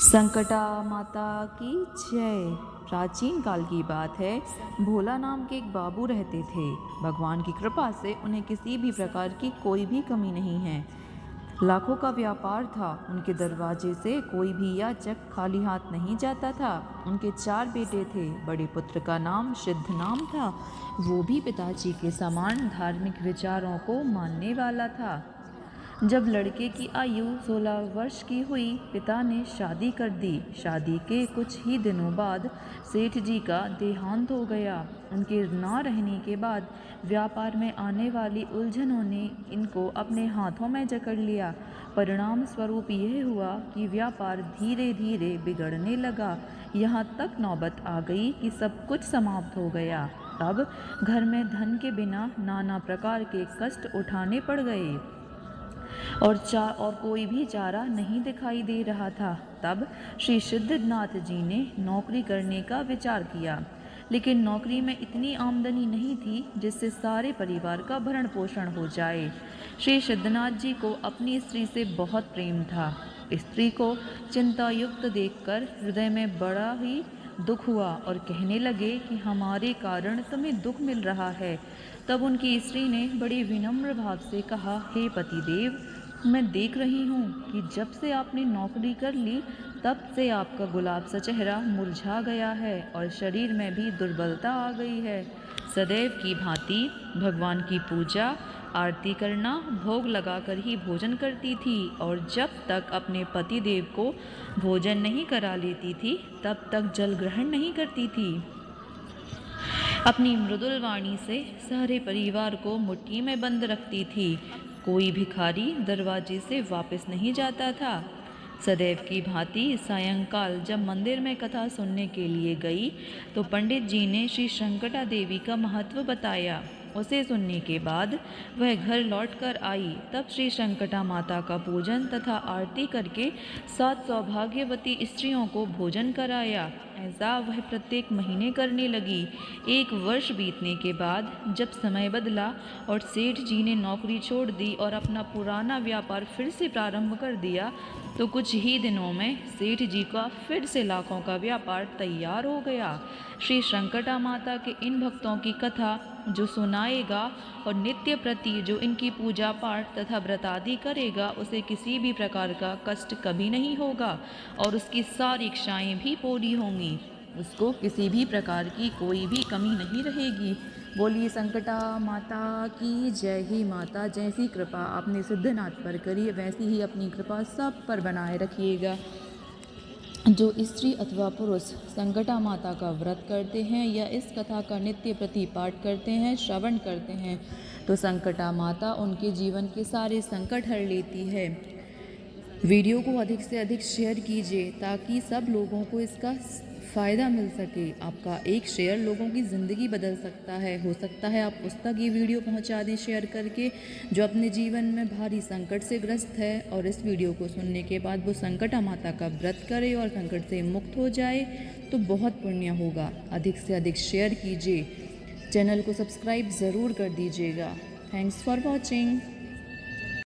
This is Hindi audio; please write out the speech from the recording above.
संकटा माता की जय। प्राचीन काल की बात है। भोला नाम के एक बाबू रहते थे। भगवान की कृपा से उन्हें किसी भी प्रकार की कोई भी कमी नहीं है। लाखों का व्यापार था। उनके दरवाजे से कोई भी याचक खाली हाथ नहीं जाता था। उनके 4 बेटे थे। बड़े पुत्र का नाम सिद्ध नाम था। वो भी पिताजी के समान धार्मिक विचारों को मानने वाला था। जब लड़के की आयु 16 वर्ष की हुई, पिता ने शादी कर दी। शादी के कुछ ही दिनों बाद सेठ जी का देहांत हो गया। उनके ना रहने के बाद व्यापार में आने वाली उलझनों ने इनको अपने हाथों में जकड़ लिया। परिणाम स्वरूप यह हुआ कि व्यापार धीरे धीरे बिगड़ने लगा। यहाँ तक नौबत आ गई कि सब कुछ समाप्त हो गया। तब घर में धन के बिना नाना प्रकार के कष्ट उठाने पड़ गए और कोई भी चारा नहीं दिखाई दे रहा था। तब श्री सिद्धनाथ जी ने नौकरी करने का विचार किया, लेकिन नौकरी में इतनी आमदनी नहीं थी जिससे सारे परिवार का भरण पोषण हो जाए। श्री सिद्धनाथ जी को अपनी स्त्री से बहुत प्रेम था। स्त्री को चिंतायुक्त देखकर हृदय में बड़ा ही दुख हुआ और कहने लगे कि हमारे कारण तुम्हें दुख मिल रहा है। तब उनकी स्त्री ने बड़े विनम्र भाव से कहा, हे पतिदेव, मैं देख रही हूँ कि जब से आपने नौकरी कर ली तब से आपका गुलाब सा चेहरा मुरझा गया है और शरीर में भी दुर्बलता आ गई है। सदैव की भांति भगवान की पूजा आरती करना, भोग लगाकर ही भोजन करती थी और जब तक अपने पति देव को भोजन नहीं करा लेती थी तब तक जल ग्रहण नहीं करती थी। अपनी मृदुल वाणी से सारे परिवार को मुट्ठी में बंद रखती थी। कोई भिखारी दरवाजे से वापस नहीं जाता था। सदैव की भांति सायंकाल जब मंदिर में कथा सुनने के लिए गई तो पंडित जी ने श्री शंकटा देवी का महत्व बताया। उसे सुनने के बाद वह घर लौटकर आई। तब श्री शंकटा माता का पूजन तथा आरती करके 7 सौभाग्यवती स्त्रियों को भोजन कराया। ऐसा वह प्रत्येक महीने करने लगी। 1 वर्ष बीतने के बाद जब समय बदला और सेठ जी ने नौकरी छोड़ दी और अपना पुराना व्यापार फिर से प्रारंभ कर दिया तो कुछ ही दिनों में सेठ जी का फिर से लाखों का व्यापार तैयार हो गया। श्री शंकटा माता के इन भक्तों की कथा जो सुनाएगा और नित्य प्रति जो इनकी पूजा पाठ तथा व्रत आदि करेगा उसे किसी भी प्रकार का कष्ट कभी नहीं होगा और उसकी सारी इच्छाएं भी पूरी होंगी। उसको किसी भी प्रकार की कोई भी कमी नहीं रहेगी। बोलिए संकटा माता की जय। ही माता जैसी कृपा आपने सिद्धनाथ पर करी वैसी ही अपनी कृपा सब पर बनाए रखिएगा। जो स्त्री अथवा पुरुष संकटा माता का व्रत करते हैं या इस कथा का नित्य प्रति पाठ करते हैं, श्रवण करते हैं, तो संकटा माता उनके जीवन के सारे संकट हर लेती है। वीडियो को अधिक से अधिक शेयर कीजिए ताकि सब लोगों को इसका फ़ायदा मिल सके। आपका एक शेयर लोगों की ज़िंदगी बदल सकता है। हो सकता है आप उस तक ये वीडियो पहुंचा दें शेयर करके जो अपने जीवन में भारी संकट से ग्रस्त है और इस वीडियो को सुनने के बाद वो संकटा माता का व्रत करे और संकट से मुक्त हो जाए तो बहुत पुण्य होगा। अधिक से अधिक शेयर कीजिए। चैनल को सब्सक्राइब ज़रूर कर दीजिएगा। Thanks for watching.